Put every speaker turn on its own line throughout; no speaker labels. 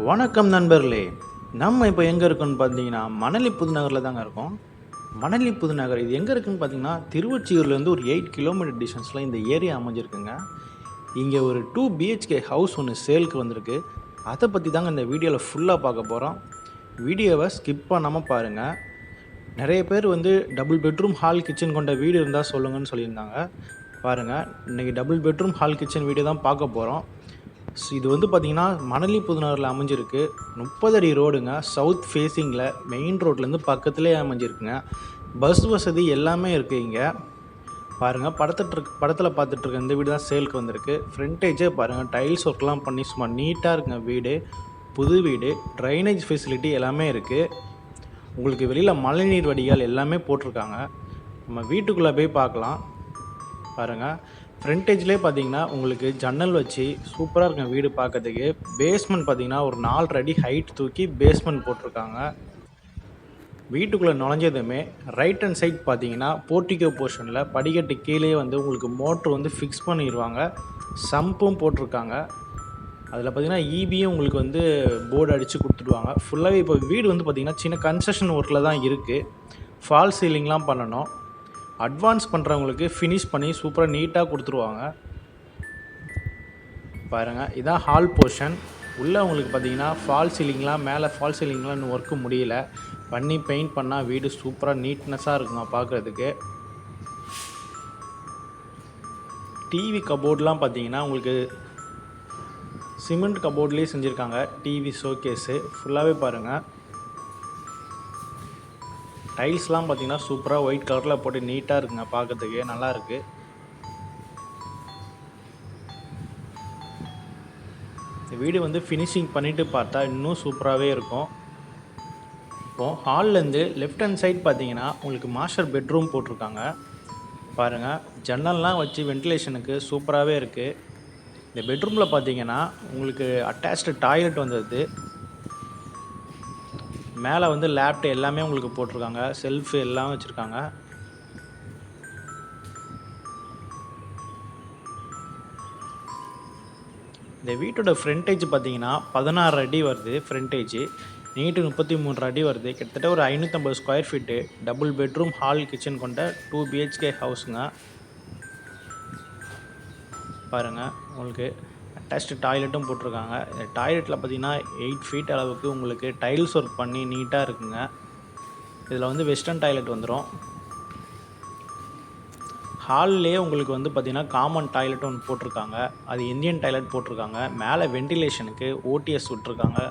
வணக்கம் நண்பர்களே. நம்ம இப்போ எங்கே இருக்கோம்னு பார்த்தீங்கன்னா மணலி புதுநகரில் தாங்க இருக்கோம். மணலி புதுநகர் இது எங்கே இருக்குன்னு பார்த்தீங்கன்னா திருவொற்றியூர்லேருந்து ஒரு 8 கிலோமீட்டர் டிஸ்டன்ஸில் இந்த ஏரியா அமைஞ்சிருக்குங்க. இங்கே ஒரு 2 பிஹெச்கே ஹவுஸ் ஒன்று சேலுக்கு வந்திருக்கு. அதை பற்றி தாங்க இந்த வீடியோவில் ஃபுல்லாக பார்க்க போகிறோம். வீடியோவை ஸ்கிப் பண்ணாமல் பாருங்கள். நிறைய பேர் வந்து டபுள் பெட்ரூம் ஹால் கிச்சன் கொண்ட வீடு இருந்தால் சொல்லுங்கன்னு சொல்லியிருந்தாங்க. பாருங்கள், இன்றைக்கி double bedroom hall kitchen video தான் பார்க்க போகிறோம். இது வந்து பார்த்திங்கன்னா மணலி புதுநகரில் அமைஞ்சிருக்கு. 30 அடி ரோடுங்க. சவுத் ஃபேஸிங்கில் மெயின் ரோட்லேருந்து பக்கத்துலேயே அமைஞ்சிருக்குங்க. பஸ் வசதி எல்லாமே இருக்குது இங்கே. பாருங்கள், படத்தில் பார்த்துட்ருக்க இந்த வீடு தான் சேலுக்கு வந்திருக்கு. ஃப்ரண்டேஜே பாருங்கள், டைல்ஸ் ஒர்க்லாம் பண்ணி சும்மா நீட்டாக இருக்குங்க வீடு. புது வீடு. ட்ரைனேஜ் ஃபெசிலிட்டி எல்லாமே இருக்குது. உங்களுக்கு வெளியில் மழைநீர் வடிகால் எல்லாமே போட்டிருக்காங்க. நம்ம வீட்டுக்குள்ளே போய் பார்க்கலாம். பாருங்கள், ஃப்ரண்டேஜ்லேயே பார்த்தீங்கன்னா உங்களுக்கு ஜன்னல் வச்சு சூப்பராக இருக்கும் வீடு பார்க்கறதுக்கு. பேஸ்மெண்ட் பார்த்தீங்கன்னா ஒரு 4 அடி ஹைட் தூக்கி பேஸ்மெண்ட் போட்டிருக்காங்க. வீட்டுக்குள்ளே நுழைஞ்சதுமே ரைட் ஹேண்ட் சைட் பார்த்தீங்கன்னா போர்ட்டிகோ போர்ஷனில் படிக்கட்டு கீழே வந்து உங்களுக்கு மோட்ரு வந்து ஃபிக்ஸ் பண்ணிடுவாங்க. சம்பும் போட்டிருக்காங்க. அதில் பார்த்தீங்கன்னா ஈபியும் உங்களுக்கு வந்து போர்டு அடித்து கொடுத்துடுவாங்க. ஃபுல்லாகவே இப்போ வீடு வந்து பார்த்திங்கன்னா சின்ன கன்ஸ்ட்ரக்ஷன் ஒர்க்கில் தான் இருக்குது. ஃபால் சீலிங்லாம் பண்ணணும். அட்வான்ஸ் பண்ணுறவங்களுக்கு ஃபினிஷ் பண்ணி சூப்பராக நீட்டாக கொடுத்துருவாங்க. பாருங்கள், இதான் ஹால் போர்ஷன். உள்ளே உங்களுக்கு பார்த்தீங்கன்னா ஃபால் சீலிங்லாம் மேலே ஃபால் சீலிங்லாம் இன்னும் ஒர்க்கு முடியல. பண்ணி பெயிண்ட் பண்ணால் வீடு சூப்பராக நீட்னஸாக இருக்குங்க பார்க்குறதுக்கு. டிவி கபோர்ட்லாம் பார்த்தீங்கன்னா உங்களுக்கு சிமெண்ட் கபோர்ட்லேயே செஞ்சுருக்காங்க. டிவி ஷோகேஸு ஃபுல்லாகவே பாருங்கள். டைல்ஸ்லாம் பார்த்தீங்கன்னா சூப்பராக ஒயிட் கலரில் போட்டு நீட்டாக இருக்குங்க பார்க்கறதுக்கு. நல்லாயிருக்கு. இந்த வீடு வந்து ஃபினிஷிங் பண்ணிவிட்டு பார்த்தா இன்னும் சூப்பராகவே இருக்கும். இப்போது ஹால்லேருந்து லெஃப்ட் ஹேண்ட் சைட் பார்த்தீங்கன்னா உங்களுக்கு மாஸ்டர் பெட்ரூம் போட்டிருக்காங்க. பாருங்கள், ஜன்னல்லாம் வச்சு வென்டிலேஷனுக்கு சூப்பராகவே இருக்குது. இந்த பெட்ரூமில் பார்த்தீங்கன்னா உங்களுக்கு அட்டாச்டு டாய்லெட் வந்தது. மேலே வந்து லேப்ட் எல்லாமே உங்களுக்கு போட்டிருக்காங்க. செல்ஃபு எல்லாம் வச்சுருக்காங்க. இந்த வீட்டோட ஃப்ரண்டேஜ் பார்த்தீங்கன்னா 16 அடி வருது. ஃப்ரண்டேஜ் நீட்டு 33 அடி வருது. கிட்டத்தட்ட ஒரு 550 square feet double bedroom hall kitchen கொண்ட 2 பிஹெச்கே ஹவுஸுங்க. பாருங்கள், உங்களுக்கு அட்டாச்டு டாய்லெட்டும் போட்டிருக்காங்க. இந்த டாய்லெட்டில் பார்த்தீங்கன்னா 8 ஃபீட் அளவுக்கு உங்களுக்கு டைல்ஸ் ஒர்க் பண்ணி நீட்டாக இருக்குங்க. இதில் வந்து வெஸ்டர்ன் டாய்லெட் வந்துடும். ஹால்லே உங்களுக்கு வந்து பார்த்திங்கன்னா காமன் டாய்லெட் ஒன்று போட்டிருக்காங்க. அது இந்தியன் டாய்லெட் போட்டிருக்காங்க. மேலே வென்டிலேஷனுக்கு ஓடிஎஸ் விட்ருக்காங்க.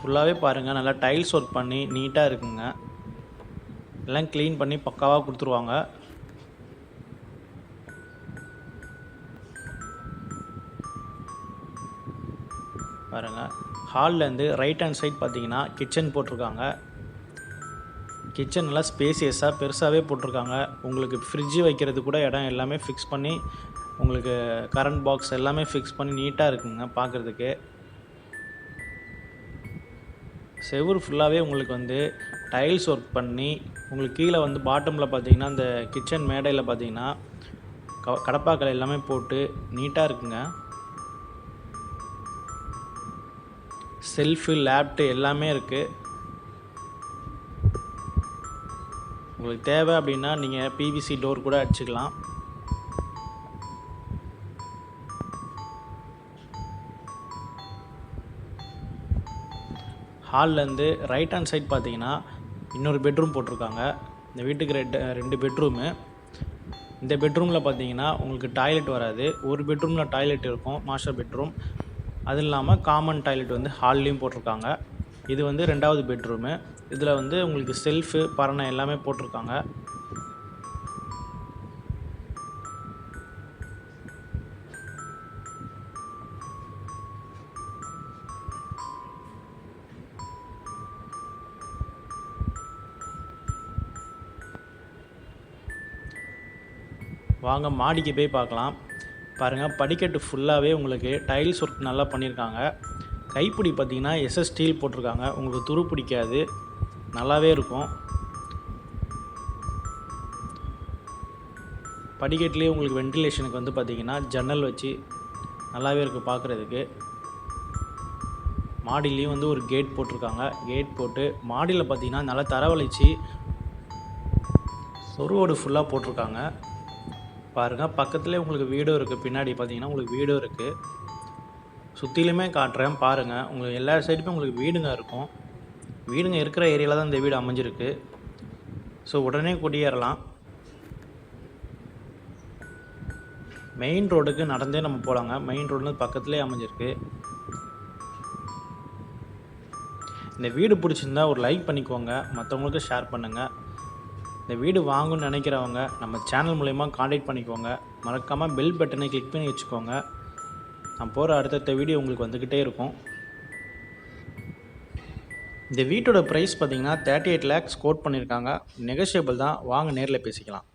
ஃபுல்லாகவே பாருங்கள், நல்லா டைல்ஸ் ஒர்க் பண்ணி நீட்டாக இருக்குங்க. எல்லாம் க்ளீன் பண்ணி பக்காவாக கொடுத்துருவாங்க. பாருங்கள், ஹால்லேருந்து ரைட் ஹேண்ட் சைட் பார்த்தீங்கன்னா கிச்சன் போட்டிருக்காங்க. கிச்சன் நல்லா ஸ்பேசியஸாக பெருசாகவே போட்டிருக்காங்க. உங்களுக்கு ஃப்ரிட்ஜு வைக்கிறது கூட இடம் எல்லாமே ஃபிக்ஸ் பண்ணி உங்களுக்கு கரண்ட் பாக்ஸ் எல்லாமே ஃபிக்ஸ் பண்ணி நீட்டாக இருக்குங்க பார்க்குறதுக்கு. செவுரு ஃபுல்லாகவே உங்களுக்கு வந்து டைல்ஸ் ஒர்க் பண்ணி உங்களுக்கு கீழே வந்து பாட்டமில் பார்த்தீங்கன்னா அந்த கிச்சன் மேடையில் பார்த்தீங்கன்னா கடப்பாக்கள் எல்லாமே போட்டு நீட்டாக இருக்குங்க. செல்ஃபு லேப்டு எல்லாமே இருக்குது. உங்களுக்கு தேவை அப்படின்னா நீங்கள் பிவிசி டோர் கூட அடிச்சுக்கலாம். ஹால்லேருந்து ரைட் ஹேண்ட் சைட் பார்த்தீங்கன்னா இன்னொரு பெட்ரூம் போட்டிருக்காங்க. இந்த வீட்டுக்கு ரெண்டு பெட்ரூமு. இந்த பெட்ரூமில் பார்த்தீங்கன்னா உங்களுக்கு டாய்லெட் வராது. ஒரு பெட்ரூமில் டாய்லெட் இருக்கும், மாஸ்டர் பெட்ரூம். அது இல்லாமல் காமன் டாய்லெட் வந்து ஹால்லேயும் போட்டிருக்காங்க. இது வந்து 2வது பெட்ரூமு. இதில் வந்து உங்களுக்கு செல்ஃபு பரணை எல்லாமே போட்டிருக்காங்க. வாங்க மாடிக்கு போய் பார்க்கலாம். பாருங்கள், படிக்கட்டு ஃபுல்லாகவே உங்களுக்கு டைல்ஸ் ஒர்க் நல்லா பண்ணியிருக்காங்க. கைப்பிடி பார்த்திங்கன்னா எஸ்எஸ் ஸ்டீல் போட்டிருக்காங்க. உங்களுக்கு துரு பிடிக்காது. நல்லாவே இருக்கும். படிக்கட்டுலேயே உங்களுக்கு வென்டிலேஷனுக்கு வந்து பார்த்திங்கன்னா ஜன்னல் வச்சு நல்லாவே இருக்குது பார்க்குறதுக்கு. மாடியிலையும் வந்து ஒரு கேட் போட்டிருக்காங்க. கேட் போட்டு மாடியில் பார்த்திங்கன்னா நல்லா தரவழிச்சு சொருவோடு ஃபுல்லாக போட்டிருக்காங்க. பாருங்கள், பக்கத்துலேயே உங்களுக்கு வீடும் இருக்குது. பின்னாடி பார்த்திங்கன்னா உங்களுக்கு வீடும் இருக்குது. சுற்றிலுமே காட்டுறேன் பாருங்கள். உங்களுக்கு எல்லா சைடுமே உங்களுக்கு வீடுங்க இருக்கும். வீடுங்க இருக்கிற ஏரியாவில் தான் இந்த வீடு அமைஞ்சிருக்கு. ஸோ உடனே குடியேறலாம். மெயின் ரோடுக்கு நடந்தே நம்ம போகலாங்க. மெயின் ரோடுலேருந்து பக்கத்துலேயே அமைஞ்சிருக்கு. இந்த வீடு பிடிச்சிருந்தா ஒரு லைக் பண்ணிக்கோங்க, மற்றவங்களுக்கு ஷேர் பண்ணுங்கள். இந்த வீடு வாங்கணும்னு நினைக்கிறவங்க நம்ம சேனல் மூலயமா காண்டாக்ட் பண்ணிக்கோங்க. மறக்காமல் பெல் பட்டனை கிளிக் பண்ணி வச்சுக்கோங்க. நான் போகிற அடுத்தடுத்த வீடியோ உங்களுக்கு வந்துக்கிட்டே இருக்கும். இந்த வீட்டோட ப்ரைஸ் பார்த்திங்கன்னா 38 lakhs கோட் பண்ணியிருக்காங்க. நெகோஷியபிள் தான். வாங்க நேரில் பேசிக்கலாம்.